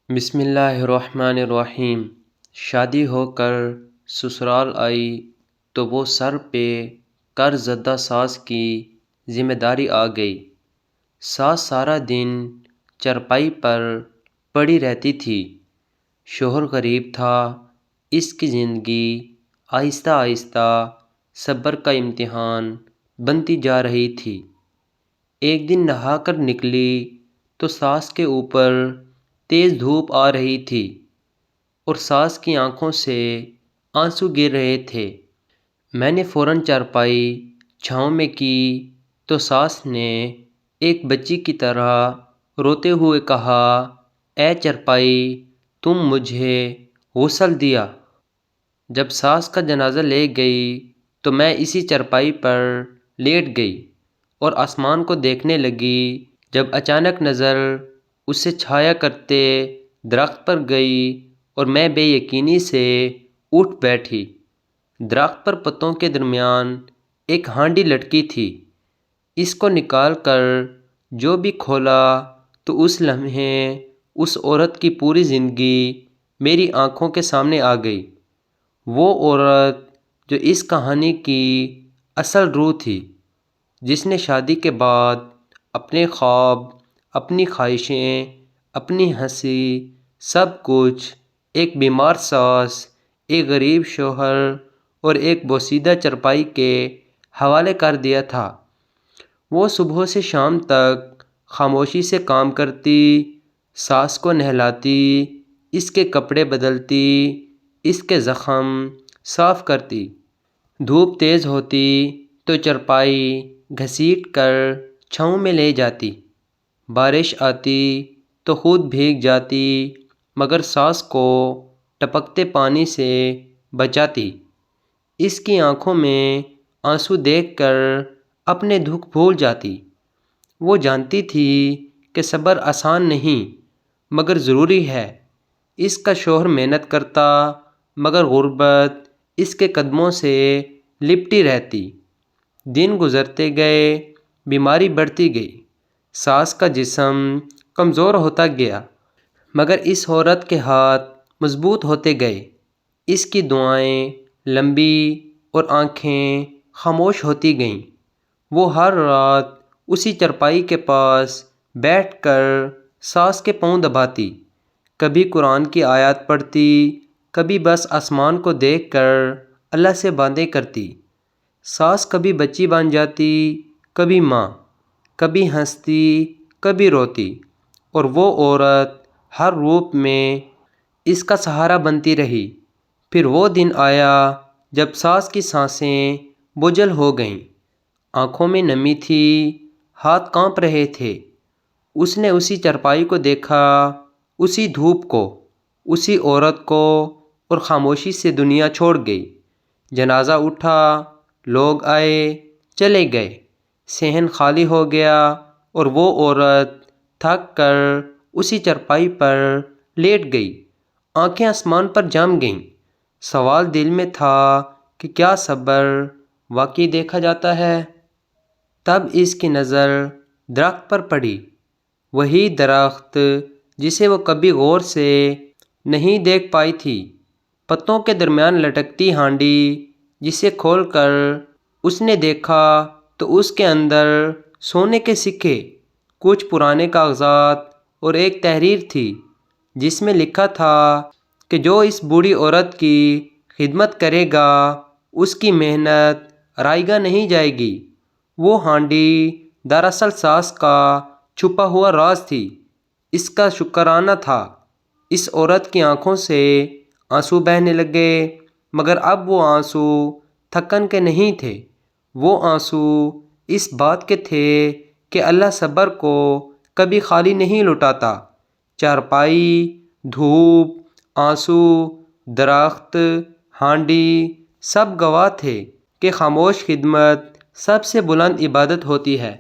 بسم اللہ الرحمن الرحیم۔ شادی ہو کر سسرال آئی تو وہ سر پہ قرض زدہ ساس کی ذمہ داری آ گئی۔ ساس سارا دن چرپائی پر پڑی رہتی تھی۔ شوہر غریب تھا۔ اس کی زندگی آہستہ آہستہ صبر کا امتحان بنتی جا رہی تھی۔ ایک دن نہا کر نکلی تو ساس کے اوپر تیز دھوپ آ رہی تھی اور ساس کی آنکھوں سے آنسو گر رہے تھے۔ میں نے فوراً چارپائی چھاؤں میں کی تو ساس نے ایک بچی کی طرح روتے ہوئے کہا، اے چارپائی تم مجھے غسل دیا۔ جب ساس کا جنازہ لے گئی تو میں اسی چارپائی پر لیٹ گئی اور آسمان کو دیکھنے لگی، جب اچانک نظر اس سے چھایا کرتے درخت پر گئی اور میں بے یقینی سے اٹھ بیٹھی۔ درخت پر پتوں کے درمیان ایک ہانڈی لٹکی تھی۔ اس کو نکال کر جو بھی کھولا تو اس لمحے اس عورت کی پوری زندگی میری آنکھوں کے سامنے آ گئی۔ وہ عورت جو اس کہانی کی اصل روح تھی، جس نے شادی کے بعد اپنے خواب، اپنی خواہشیں، اپنی ہنسی، سب کچھ ایک بیمار ساس، ایک غریب شوہر اور ایک بوسیدہ چرپائی کے حوالے کر دیا تھا۔ وہ صبح سے شام تک خاموشی سے کام کرتی، ساس کو نہلاتی، اس کے کپڑے بدلتی، اس کے زخم صاف کرتی۔ دھوپ تیز ہوتی تو چرپائی گھسیٹ کر چھاؤں میں لے جاتی۔ بارش آتی تو خود بھیگ جاتی مگر ساس کو ٹپکتے پانی سے بچاتی۔ اس کی آنکھوں میں آنسو دیکھ کر اپنے دکھ بھول جاتی۔ وہ جانتی تھی کہ صبر آسان نہیں مگر ضروری ہے۔ اس کا شوہر محنت کرتا مگر غربت اس کے قدموں سے لپٹی رہتی۔ دن گزرتے گئے، بیماری بڑھتی گئی، ساس کا جسم کمزور ہوتا گیا مگر اس عورت کے ہاتھ مضبوط ہوتے گئے۔ اس کی دعائیں لمبی اور آنکھیں خاموش ہوتی گئیں۔ وہ ہر رات اسی چرپائی کے پاس بیٹھ کر ساس کے پاؤں دباتی، کبھی قرآن کی آیات پڑھتی، کبھی بس آسمان کو دیکھ کر اللہ سے باتیں کرتی۔ ساس کبھی بچی بن جاتی، کبھی ماں، کبھی ہنستی، کبھی روتی، اور وہ عورت ہر روپ میں اس کا سہارا بنتی رہی۔ پھر وہ دن آیا جب ساس کی سانسیں بجھل ہو گئیں، آنکھوں میں نمی تھی، ہاتھ کانپ رہے تھے۔ اس نے اسی چرپائی کو دیکھا، اسی دھوپ کو، اسی عورت کو، اور خاموشی سے دنیا چھوڑ گئی۔ جنازہ اٹھا، لوگ آئے، چلے گئے، صحن خالی ہو گیا اور وہ عورت تھک کر اسی چرپائی پر لیٹ گئی، آنکھیں آسمان پر جم گئیں۔ سوال دل میں تھا کہ کیا صبر واقعی دیکھا جاتا ہے؟ تب اس کی نظر درخت پر پڑی، وہی درخت جسے وہ کبھی غور سے نہیں دیکھ پائی تھی۔ پتوں کے درمیان لٹکتی ہانڈی جسے کھول کر اس نے دیکھا تو اس کے اندر سونے کے سکے، کچھ پرانے کاغذات اور ایک تحریر تھی جس میں لکھا تھا کہ جو اس بوڑھی عورت کی خدمت کرے گا اس کی محنت رائیگاں نہیں جائے گی۔ وہ ہانڈی دراصل ساس کا چھپا ہوا راز تھی، اس کا شکرانہ تھا۔ اس عورت کی آنکھوں سے آنسو بہنے لگے مگر اب وہ آنسو تھکن کے نہیں تھے، وہ آنسو اس بات کے تھے کہ اللہ صبر کو کبھی خالی نہیں لوٹاتا۔ چارپائی، دھوپ، آنسو، درخت، ہانڈی، سب گواہ تھے کہ خاموش خدمت سب سے بلند عبادت ہوتی ہے۔